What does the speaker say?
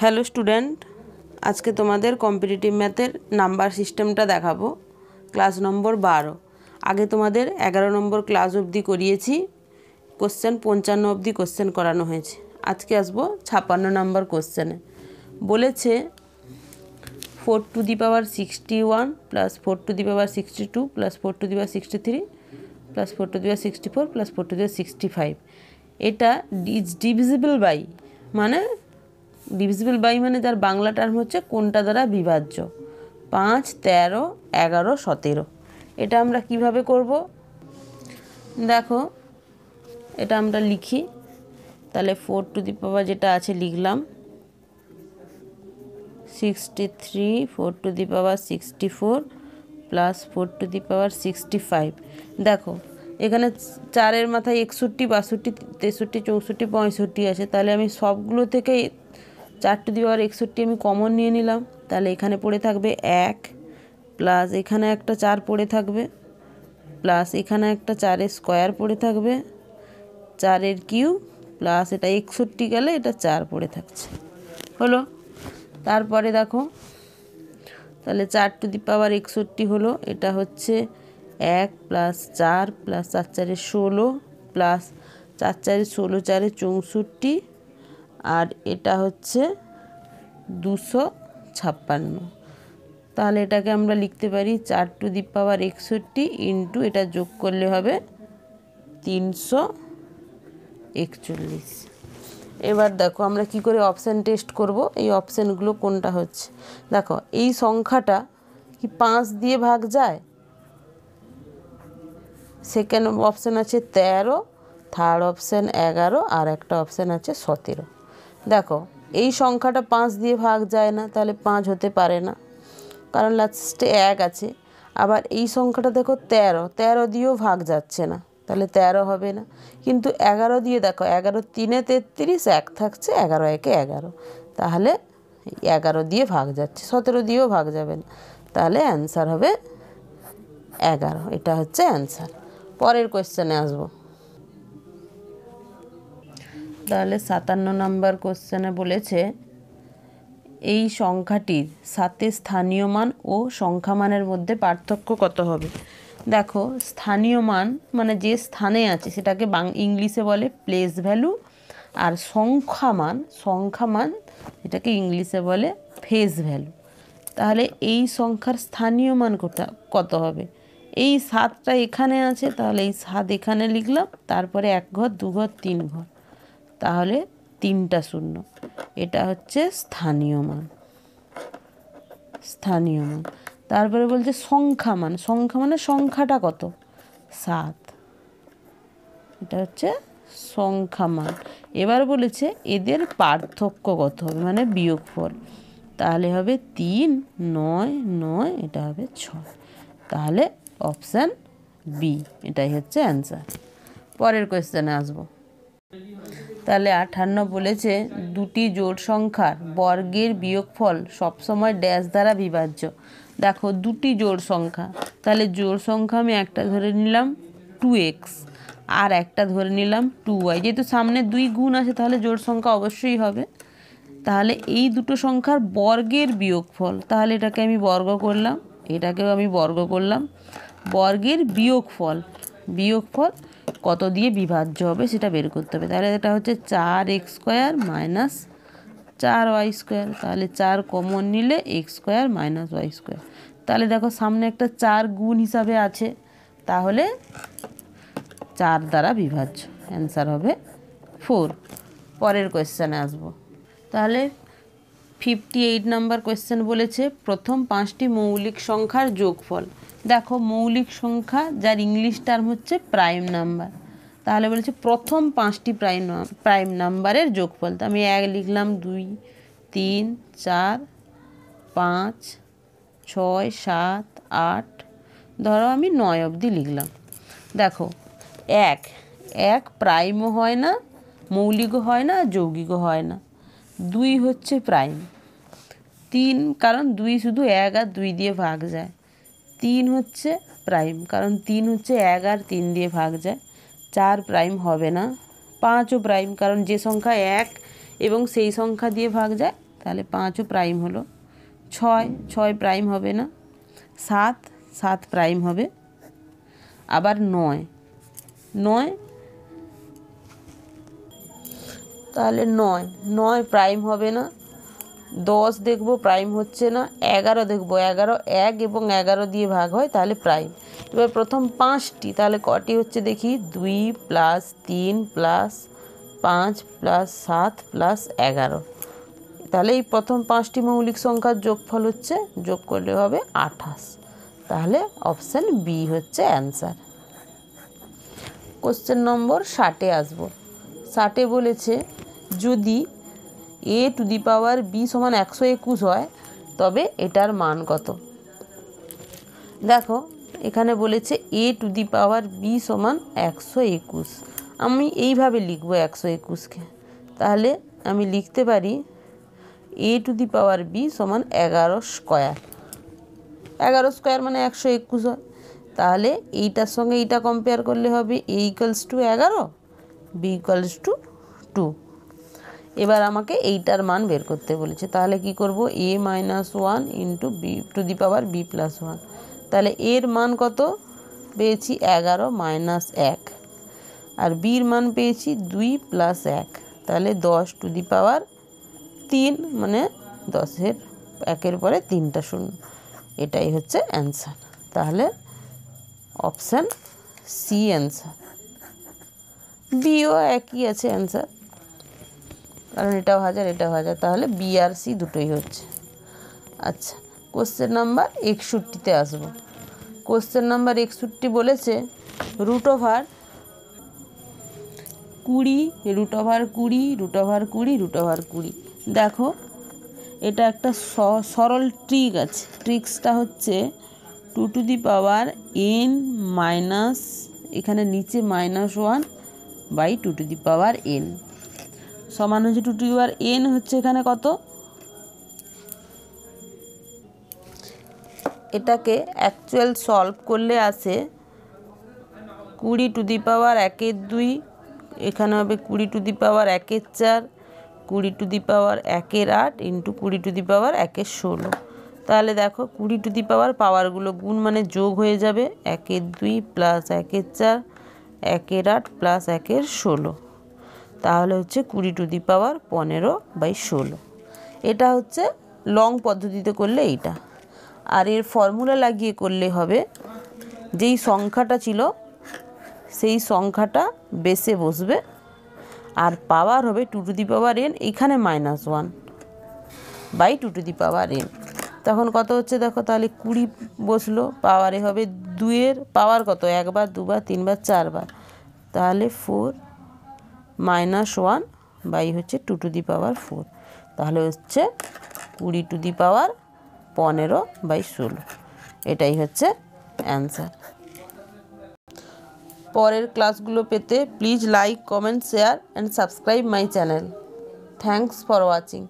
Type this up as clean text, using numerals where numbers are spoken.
Hello student, আজকে তোমাদের competitive ম্যাথের নাম্বার সিস্টেমটা দেখাবো। ক্লাস নম্বর 12। আগে তোমাদের 11 নম্বর ক্লাস অবধি করিয়েছি, কোশ্চেন 55 অবধি কোশ্চেন করানো হয়েছে। আজকে আসবো 56 নম্বর কোশ্চেনে। বলেছে 4 to the power 61 plus 4 to the power 62 plus 4 to the power 63 plus 4 to the power 64 plus 4 to the power 65। এটা ইজ ডিভিজিবল বাই, মানে ডিভিজিবল বাই মানে তার বাংলা টার্ম হচ্ছে কোনটা দ্বারা বিভাজ্য। 5, 13, 11, 17। এটা আমরা কিভাবে করব দেখো, এটা আমরা লিখি। তাহলে 4 টু দি পাওয়ার যেটা আছে লিখলাম 63, 4 to the power 64 plus 4 to the power 65। দেখো এখানে 4-এর মাথায় 61, 62, 63, 64, 65 আছে। তাহলে আমি সবগুলো থেকে 4 টু দি পাওয়ার 61 আমি কমন নিয়ে নিলাম। তাহলে এখানে পড়ে থাকবে 1 প্লাস এখানে একটা 4 পড়ে থাকবে প্লাস এখানে একটা 4-এর স্কোয়ার পড়ে থাকবে, 4-এর কিউব প্লাস এটা 61 গেলে এটা 4 পড়ে থাকছে, হলো। তারপরে দেখো, তাহলে 4 টু দি পাওয়ার 61 হলো, এটা হচ্ছে 1 প্লাস 4 প্লাস 4 4-এ 16 প্লাস 4 4-এ 16, 4-এ 64 আর এটা হচ্ছে 256। তাহলে এটাকে আমরা লিখতে পারি 4 টু দি পাওয়ার 61 ইন্টু এটা যোগ করলে হবে 341। এবার দেখো আমরা কি করে অপশান টেস্ট করব। এই অপশানগুলো কোনটা হচ্ছে, দেখো এই সংখ্যাটা কি 5 দিয়ে ভাগ যায়? সেকেন্ড অপশান আছে 13, থার্ড অপশান 11 আর একটা অপশান আছে 17। দেখো এই সংখ্যাটা 5 দিয়ে ভাগ যায় না, তাহলে 5 হতে পারে না, কারণ লাস্টে 1 আছে। আবার এই সংখ্যাটা দেখো 13 দিয়েও ভাগ যাচ্ছে না, তাহলে 13 হবে না। কিন্তু 11 দিয়ে দেখো, 11 3-এ 33, 1 থাকছে, 11 1-এ 11, তাহলে 11 দিয়ে ভাগ যাচ্ছে, 17 দিয়েও ভাগ যাবে না, তাহলে অ্যান্সার হবে 11। এটা হচ্ছে অ্যান্সার। পরের কোয়েশ্চেনে আসবো। তাহলে 57 নম্বর কোশ্চেনে বলেছে এই সংখ্যাটির সাথে স্থানীয় মান ও সংখ্যা মানের মধ্যে পার্থক্য কত হবে। দেখো স্থানীয় মান মানে যে স্থানে আছে সেটাকে ইংলিশে বলে প্লেস ভ্যালু, আর সংখ্যা মান এটাকে ইংলিশে বলে ফেস ভ্যালু। তাহলে এই সংখ্যার স্থানীয় মান কত হবে? এই 7টা এখানে আছে, তাহলে এই 7 এখানে লিখলাম, তারপরে 1 ঘর 2 ঘর 3 ঘর, তাহলে 3টা শূন্য। এটা হচ্ছে স্থানীয় মান। তারপরে বলছে সংখ্যা মানে সংখ্যাটা কত? 7। এটা হচ্ছে সংখ্যা মান। এবার বলেছে এদের পার্থক্য কত হবে, মানে বিয়োগফল। তাহলে হবে 3, 9, 9, এটা হবে 6। তাহলে অপশান বি এটাই হচ্ছে অ্যান্সার। পরের কোয়েশ্চেনে আসবো। তাহলে 58 বলেছে দুটি জোড় সংখ্যার বর্গের বিয়োগফল সবসময় ড্যাশ দ্বারা বিভাজ্য। দেখো দুটি জোড় সংখ্যা, তাহলে জোড় সংখ্যা আমি একটা ধরে নিলাম 2x আর একটা ধরে নিলাম 2y। যেহেতু সামনে 2 গুণ আছে তাহলে জোড় সংখ্যা অবশ্যই হবে। তাহলে এই দুটো সংখ্যার বর্গের বিয়োগফল, তাহলে এটাকে আমি বর্গ করলাম, এটাকেও আমি বর্গ করলাম। বর্গের বিয়োগফল কত দিয়ে বিভাজ্য হবে সেটা বের করতে হবে। তাহলে এটা হচ্ছে 4x² মাইনাস 4y²। তাহলে 4 কমন নিলে x² মাইনাস y²। তাহলে দেখো সামনে একটা 4 গুণ হিসাবে আছে, তাহলে 4 দ্বারা বিভাজ্য, অ্যান্সার হবে 4। পরের কোয়েশ্চেনে আসবো। তাহলে 58 নম্বর কোয়েশ্চেন বলেছে প্রথম 5টি মৌলিক সংখ্যার যোগফল। দেখো মৌলিক সংখ্যা যার ইংলিশ টার্ম হচ্ছে প্রাইম নাম্বার, তাহলে বলেছে প্রথম 5টি প্রাইম নাম্বারের যোগফল। তো আমি 1 লিখলাম, 2, 3, 4, 5, 6, 7, 8, ধরো আমি 9 অবধি লিখলাম। দেখো 1 প্রাইমও হয় না, মৌলিকও হয় না, যৌগিকও হয় না। 2 হচ্ছে প্রাইম। 3 কারণ 2 শুধু 1 আর 2 দিয়ে ভাগ যায়। 3 হচ্ছে প্রাইম, কারণ 3 হচ্ছে 1 আর 3 দিয়ে ভাগ যায়। 4 প্রাইম হবে না। 5ও প্রাইম, কারণ যে সংখ্যা 1 এবং সেই সংখ্যা দিয়ে ভাগ যায় তাহলে 5ও প্রাইম হলো। 6 প্রাইম হবে না। 7 প্রাইম হবে। আবার 9 তাহলে 9 প্রাইম হবে না। 10 দেখব প্রাইম হচ্ছে না। 11 দেখব, 11 1 এবং 11 দিয়ে ভাগ হয় তাহলে প্রাইম। এবার প্রথম 5টি তাহলে কটি হচ্ছে দেখি, 2 প্লাস 3 প্লাস 5 প্লাস 7 প্লাস 11। তাহলে এই প্রথম 5টি মৌলিক সংখ্যার যোগফল হচ্ছে, যোগ করলে হবে 28। তাহলে অপশান বি হচ্ছে অ্যান্সার। কোশ্চেন নম্বর 60-এ আসবো। 60-এ বলেছে যদি a two the power b সমান 121 হয় তবে এটার মান কত। দেখো এখানে বলেছে a two the power b সমান 121। আমি এইভাবে লিখব 121কে। তাহলে আমি লিখতে পারি a two the power b সমান 11 স্কোয়ার। 11 স্কোয়ার মানে 121 হয়। তাহলে এইটার সঙ্গে এইটা কম্পেয়ার করলে হবে a equals to 11, b equals to 2। এবার আমাকে এইটার মান বের করতে বলেছে। তাহলে কি করব, a minus 1 into B to the power b plus 1। তাহলে এর মান কত পেয়েছি, 11 মাইনাস 1। আর বির মান পেয়েছি 2 প্লাস 1। তাহলে 10 টু দি পাওয়ার 3, মানে 10-এর 1-এর পরে 3টা শূন্য। এটাই হচ্ছে অ্যান্সার। তাহলে অপশান সি অ্যান্সার। বিও একই আছে অ্যান্সার, কারণ এটাও 1000 এটাও 1000। তাহলে বি আর সি দুটোই হচ্ছে। আচ্ছা, কোশ্চেন নাম্বার 61-তে আসবো। কোশ্চেন নাম্বার 61 বলেছে root over 20 root over 20 root over 20 root over 20। দেখো এটা একটা সরল ট্রিক আছে। ট্রিক্সটা হচ্ছে 2 to the power n minus, এখানে নিচে -1 by 2 to the power n সমান হচ্ছে 2 টু দি পাওয়ার n হচ্ছে এখানে কত। এটাকে অ্যাকচুয়াল সলভ করলে আসে 20 টু দি পাওয়ার 1/2, এখানে হবে 20 to the power 1/4, 20 to the power 1/8 into 20 to the power 1/16। তাহলে দেখো 20 টু দি পাওয়ার পাওয়ারগুলো গুণ মানে যোগ হয়ে যাবে, 1/2 প্লাস 1/4 1/8 প্লাস 1/16। তাহলে হচ্ছে 20 টু দি পাওয়ার 15/16। এটা হচ্ছে লং পদ্ধতিতে করলে এইটা। আর এর ফর্মুলা লাগিয়ে করলে হবে যেই সংখ্যাটা ছিল সেই সংখ্যাটা বেসে বসবে, আর পাওয়ার হবে 2 টু দি পাওয়ার n, এখানে -1 by 2 to the power n। তখন কত হচ্ছে দেখো, তাহলে 20 বসলো, পাওয়ারে হবে 2-এর পাওয়ার কত, 1 বার 2 বার 3 বার 4 বার। তাহলে 4 -1 বাই হচ্ছে 2 টু দি পাওয়ার 4। তাহলে হচ্ছে 20 টু দি পাওয়ার 15/16। এটাই হচ্ছে অ্যান্সার। পরের ক্লাসগুলো পেতে please like, comment, share and subscribe my channel. Thanks for watching.